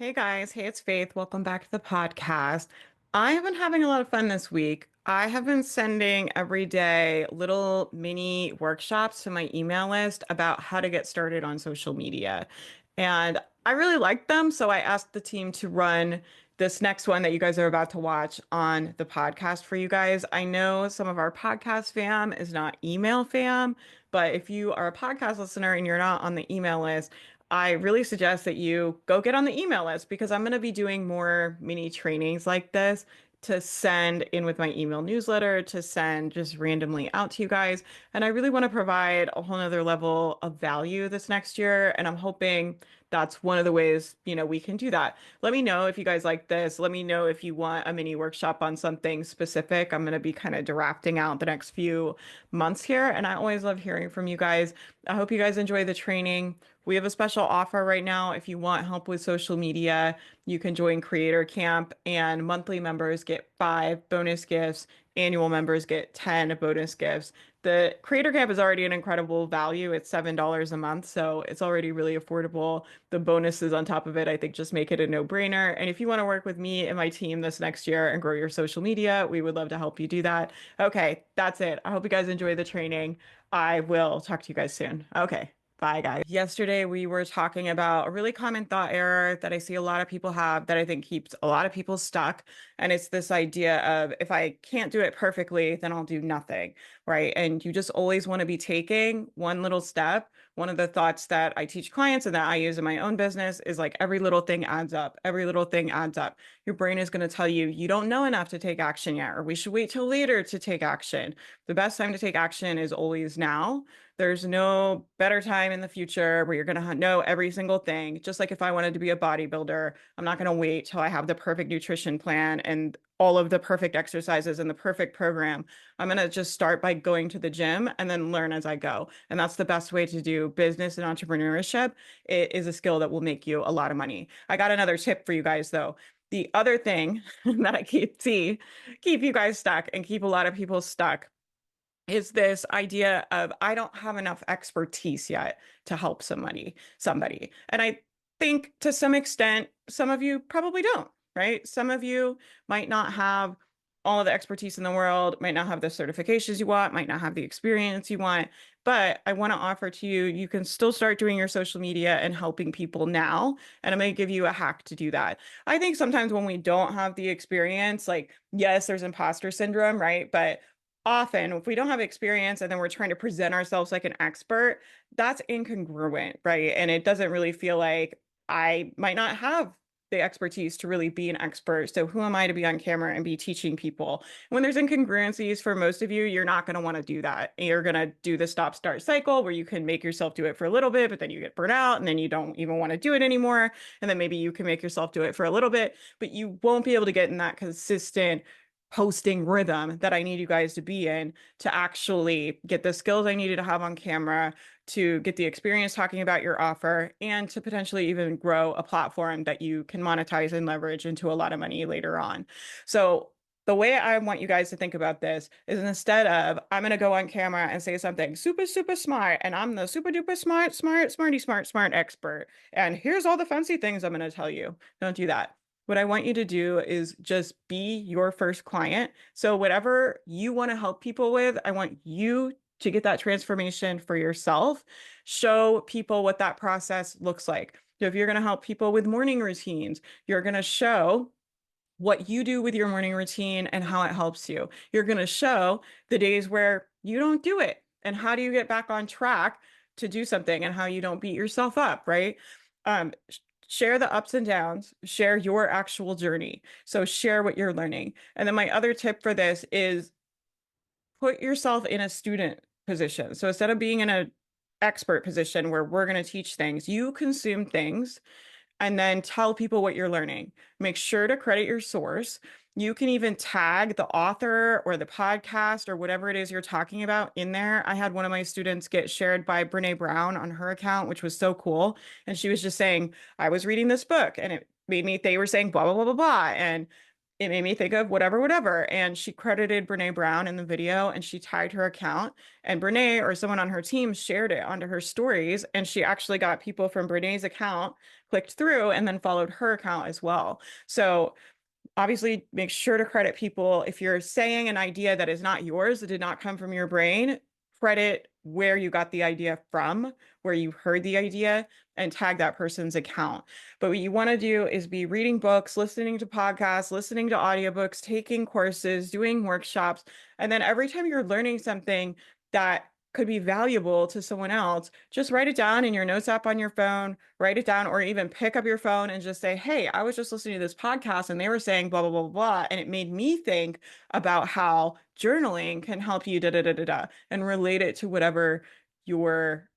Hey guys, hey, it's Faith. Welcome back to the podcast. I have been having a lot of fun this week. I have been sending every day little mini workshops to my email list about how to get started on social media. And I really like them, so I asked the team to run this next one that you guys are about to watch on the podcast for you guys. I know some of our podcast fam is not email fam, but if you are a podcast listener and you're not on the email list, I really suggest that you go get on the email list because I'm going to be doing more mini trainings like this to send in with my email newsletter, to send just randomly out to you guys. And I really want to provide a whole nother level of value this next year. And I'm hoping that's one of the ways, we can do that. Let me know if you guys like this. Let me know if you want a mini workshop on something specific. I'm going to be kind of drafting out the next few months here. And I always love hearing from you guys. I hope you guys enjoy the training. We have a special offer right now. If you want help with social media, you can join Creator Camp, and monthly members get 5 bonus gifts. Annual members get 10 bonus gifts. The Creator Camp is already an incredible value. It's $7 a month, so it's already really affordable. The bonuses on top of it, I think, just make it a no-brainer. And if you want to work with me and my team this next year and grow your social media, we would love to help you do that. Okay, that's it. I hope you guys enjoy the training. I will talk to you guys soon. Okay. Bye, guys. Yesterday, we were talking about a really common thought error that I see a lot of people have that I think keeps a lot of people stuck. And it's this idea of if I can't do it perfectly, then I'll do nothing, right? And you just always want to be taking one little step. One of the thoughts that I teach clients and that I use in my own business is like every little thing adds up. Every little thing adds up. Your brain is going to tell you, you don't know enough to take action yet, or we should wait till later to take action. The best time to take action is always now. There's no better time in the future where you're going to know every single thing. Just like if I wanted to be a bodybuilder, I'm not going to wait till I have the perfect nutrition plan and all of the perfect exercises and the perfect program. I'm going to just start by going to the gym and then learn as I go. And that's the best way to do business and entrepreneurship. It is a skill that will make you a lot of money. I got another tip for you guys, though. The other thing that I keep you guys stuck and keep a lot of people stuck is this idea of I don't have enough expertise yet to help somebody. And I think to some extent, some of you probably don't, right? Some of you might not have all of the expertise in the world, might not have the certifications you want, might not have the experience you want. But I want to offer to you, you can still start doing your social media and helping people now. And I'm going to give you a hack to do that. I think sometimes when we don't have the experience, like, yes, there's imposter syndrome, right? But often if we don't have experience and then we're trying to present ourselves like an expert, that's incongruent, right? And it doesn't really feel like I might not have the expertise to really be an expert. So who am I to be on camera and be teaching people? When there's incongruencies for most of you, you're not going to want to do that. You're going to do the stop start cycle where you can make yourself do it for a little bit, but then you get burnt out and then you don't even want to do it anymore. And then maybe you can make yourself do it for a little bit, but you won't be able to get in that consistent posting rhythm that I need you guys to be in to actually get the skills I needed to have on camera, to get the experience talking about your offer, and to potentially even grow a platform that you can monetize and leverage into a lot of money later on. So the way I want you guys to think about this is instead of I'm going to go on camera and say something super, super smart, and I'm the super duper smart expert. And here's all the fancy things I'm going to tell you. Don't do that. What I want you to do is just be your first client. So whatever you want to help people with, I want you to get that transformation for yourself. Show people what that process looks like. So if you're going to help people with morning routines, you're going to show what you do with your morning routine and how it helps you. You're going to show the days where you don't do it and how do you get back on track to do something and how you don't beat yourself up, right? Um, Share the ups and downs, share your actual journey. So share what you're learning. And then my other tip for this is put yourself in a student position. So instead of being in an expert position where we're going to teach things, you consume things and then tell people what you're learning. Make sure to credit your source. You can even tag the author or the podcast or whatever it is you're talking about in there. I had one of my students get shared by Brene Brown on her account, which was so cool. And she was just saying, I was reading this book and it made me, they were saying blah, blah, blah, blah, blah. And it made me think of whatever, whatever. And she credited Brene Brown in the video and she tagged her account. And Brene or someone on her team shared it onto her stories. And she actually got people from Brene's account clicked through and then followed her account as well. So obviously, make sure to credit people. If you're saying an idea that is not yours, that did not come from your brain, credit where you got the idea from, where you heard the idea, and tag that person's account. But what you want to do is be reading books, listening to podcasts, listening to audiobooks, taking courses, doing workshops. And then every time you're learning something that could be valuable to someone else, just write it down in your notes app on your phone, write it down, or even pick up your phone and just say, hey, I was just listening to this podcast and they were saying blah, blah, blah, blah. And it made me think about how journaling can help you da da da da da and relate it to whatever you're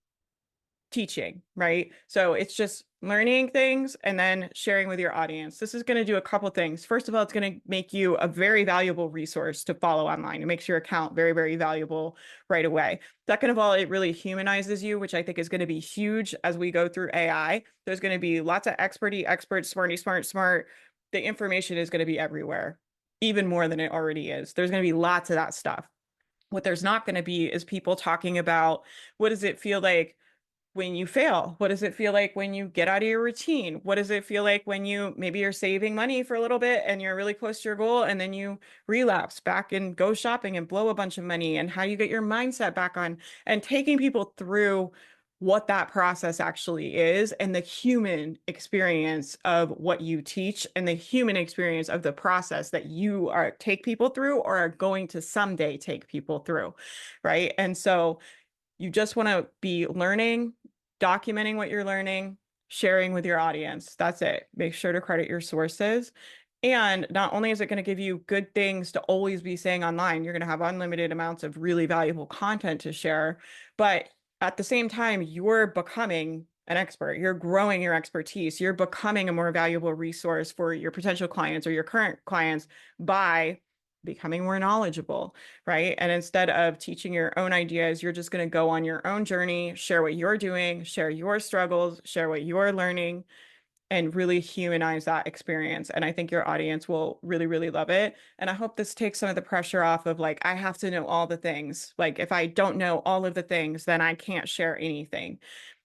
teaching, right? So it's just learning things and then sharing with your audience. This is going to do a couple things. First of all, it's going to make you a very valuable resource to follow online. It makes your account very, very valuable right away. Second of all, it really humanizes you, which I think is going to be huge as we go through AI. There's going to be lots of experts, smart. The information is going to be everywhere, even more than it already is. There's going to be lots of that stuff. What there's not going to be is people talking about what does it feel like when you fail? What does it feel like when you get out of your routine? What does it feel like when maybe you're saving money for a little bit and you're really close to your goal and then you relapse back and go shopping and blow a bunch of money, and how you get your mindset back on, and taking people through what that process actually is and the human experience of what you teach and the human experience of the process that you are take people through or are going to someday take people through, right? And so you just want to be learning, documenting what you're learning, sharing with your audience. That's it. Make sure to credit your sources. And not only is it going to give you good things to always be saying online, you're going to have unlimited amounts of really valuable content to share, but at the same time, you're becoming an expert. You're growing your expertise. You're becoming a more valuable resource for your potential clients or your current clients by becoming more knowledgeable, right? And instead of teaching your own ideas, you're just going to go on your own journey, share what you're doing, share your struggles, share what you're learning, and really humanize that experience. And I think your audience will really, really love it. And I hope this takes some of the pressure off of like, I have to know all the things. Like, if I don't know all of the things, then I can't share anything.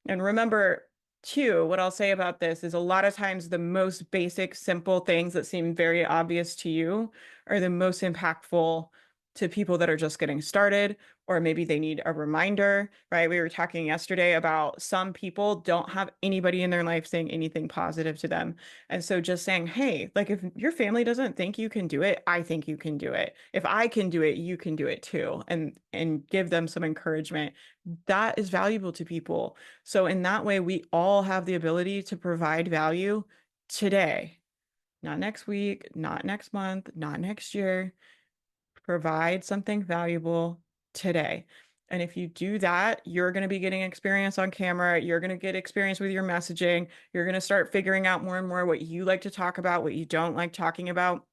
And remember, too, what I'll say about this is a lot of times the most basic, simple things that seem very obvious to you are the most impactful to people that are just getting started, or maybe they need a reminder, right? We were talking yesterday about some people don't have anybody in their life saying anything positive to them. And so just saying, hey, like if your family doesn't think you can do it, I think you can do it. If I can do it, you can do it too. And give them some encouragement. That is valuable to people. So in that way, we all have the ability to provide value today, not next week, not next month, not next year. Provide something valuable today. And if you do that, you're going to be getting experience on camera. You're going to get experience with your messaging. You're going to start figuring out more and more what you like to talk about, what you don't like talking about.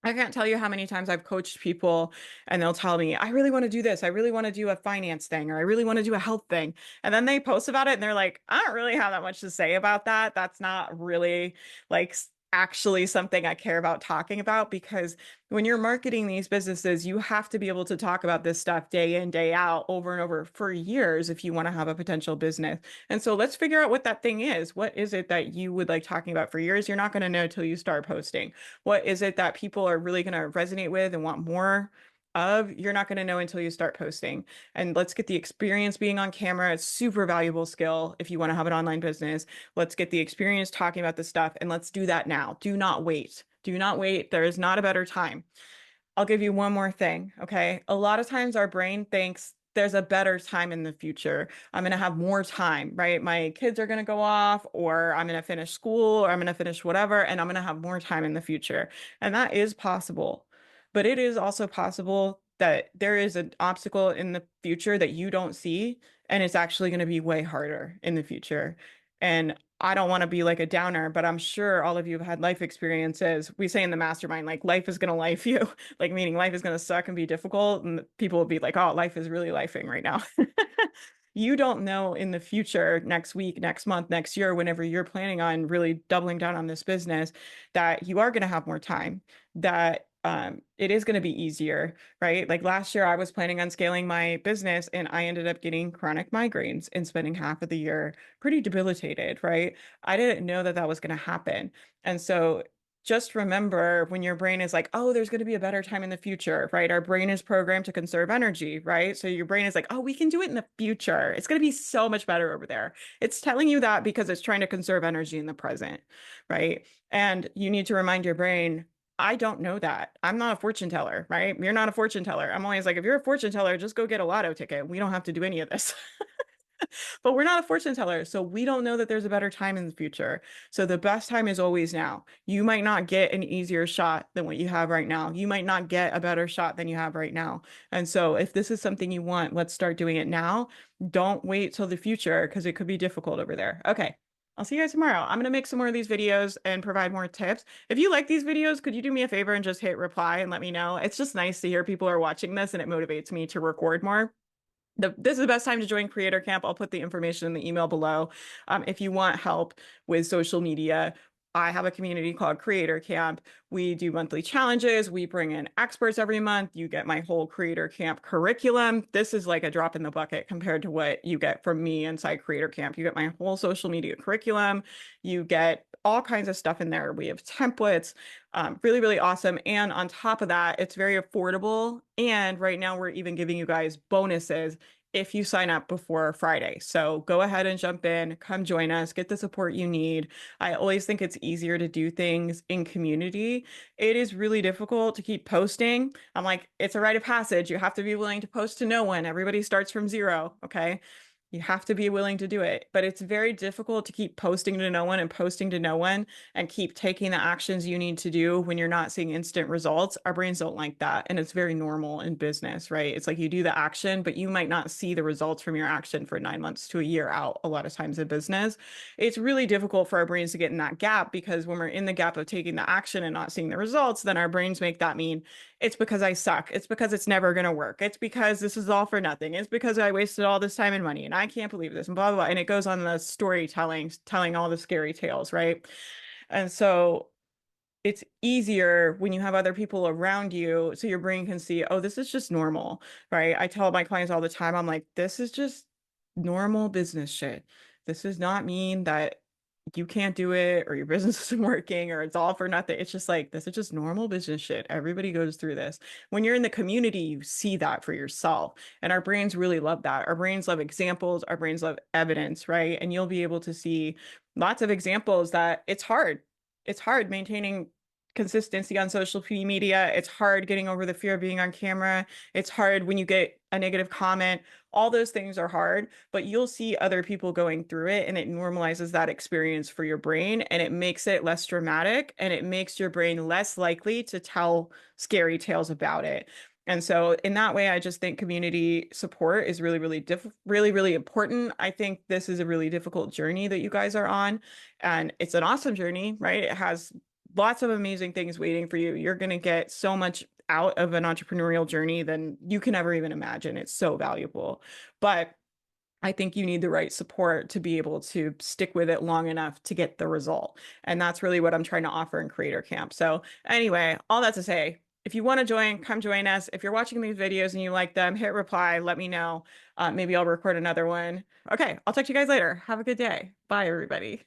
I can't tell you how many times I've coached people and they'll tell me, I really want to do this. I really want to do a finance thing, or I really want to do a health thing. And then they post about it and they're like, I don't really have that much to say about that. That's not really like actually something I care about talking about, because when you're marketing these businesses, you have to be able to talk about this stuff day in, day out, over and over for years if you want to have a potential business. And so let's figure out what that thing is. What is it that you would like talking about for years? You're not going to know till you start posting. What is it that people are really going to resonate with and want more of? You're not going to know until you start posting. And let's get the experience being on camera. It's super valuable skill if you want to have an online business. Let's get the experience talking about this stuff, and let's do that now. Do not wait. Do not wait. There is not a better time. I'll give you one more thing, okay? A lot of times our brain thinks there's a better time in the future. I'm going to have more time, right? My kids are going to go off, or I'm going to finish school, or I'm going to finish whatever, and I'm going to have more time in the future. And that is possible. But it is also possible that there is an obstacle in the future that you don't see, and it's actually going to be way harder in the future. And I don't want to be like a downer, but I'm sure all of you have had life experiences. We say in the mastermind, like life is going to life you, like meaning life is going to suck and be difficult. And people will be like, oh, life is really lifing right now. You don't know in the future, next week, next month, next year, whenever you're planning on really doubling down on this business, that you are going to have more time, that it is going to be easier, right? Like last year, I was planning on scaling my business and I ended up getting chronic migraines and spending half of the year pretty debilitated, right? I didn't know that that was going to happen. And so just remember when your brain is like, oh, there's going to be a better time in the future, right? Our brain is programmed to conserve energy, right? So your brain is like, oh, we can do it in the future. It's going to be so much better over there. It's telling you that because it's trying to conserve energy in the present, right? And you need to remind your brain, I don't know that. I'm not a fortune teller, right? You're not a fortune teller. I'm always like, if you're a fortune teller, just go get a lotto ticket. We don't have to do any of this. But we're not a fortune teller, so we don't know that there's a better time in the future. So the best time is always now. You might not get an easier shot than what you have right now. You might not get a better shot than you have right now. And so if this is something you want, let's start doing it now. Don't wait till the future because it could be difficult over there. Okay. I'll see you guys tomorrow. I'm going to make some more of these videos and provide more tips. If you like these videos, could you do me a favor and just hit reply and let me know? It's just nice to hear people are watching this and it motivates me to record more. This is the best time to join Creator Camp. I'll put the information in the email below. If you want help with social media, I have a community called Creator Camp. We do monthly challenges. We bring in experts every month. You get my whole Creator Camp curriculum. This is like a drop in the bucket compared to what you get from me inside Creator Camp. You get my whole social media curriculum. You get all kinds of stuff in there. We have templates, really, really awesome. And on top of that, it's very affordable. And right now, we're even giving you guys bonuses if you sign up before Friday. So go ahead and jump in, come join us, get the support you need. I always think it's easier to do things in community. It is really difficult to keep posting. I'm like, it's a rite of passage. You have to be willing to post to no one. Everybody starts from zero. Okay. You have to be willing to do it, but it's very difficult to keep posting to no one and posting to no one and keep taking the actions you need to do when you're not seeing instant results. Our brains don't like that. And it's very normal in business, right? It's like you do the action, but you might not see the results from your action for 9 months to a year out a lot of times in business. It's really difficult for our brains to get in that gap because when we're in the gap of taking the action and not seeing the results, then our brains make that mean it's because I suck. It's because it's never going to work. It's because this is all for nothing. It's because I wasted all this time and money and I can't believe this and blah, blah, blah. And it goes on the storytelling, telling all the scary tales, right? And so it's easier when you have other people around you so your brain can see, oh, this is just normal, right? I tell my clients all the time, I'm like, this is just normal business shit. This does not mean that you can't do it or your business isn't working or it's all for nothing. It's just like, this is just normal business shit. Everybody goes through this. When you're in the community, you see that for yourself. And our brains really love that. Our brains love examples, our brains love evidence, right? And you'll be able to see lots of examples that it's hard. It's hard maintaining consistency on social media. It's hard getting over the fear of being on camera. It's hard when you get a negative comment. All those things are hard, but you'll see other people going through it and it normalizes that experience for your brain and it makes it less dramatic and it makes your brain less likely to tell scary tales about it. And so in that way, I just think community support is really, really, really important. I think this is a really difficult journey that you guys are on, and it's an awesome journey, right? It has lots of amazing things waiting for you. You're going to get so much out of an entrepreneurial journey than you can ever even imagine. It's so valuable. But I think you need the right support to be able to stick with it long enough to get the result. And that's really what I'm trying to offer in Creator Camp. So anyway, all that to say, if you want to join, come join us. If you're watching these videos and you like them, hit reply, let me know. Maybe I'll record another one. Okay, I'll talk to you guys later. Have a good day. Bye, everybody.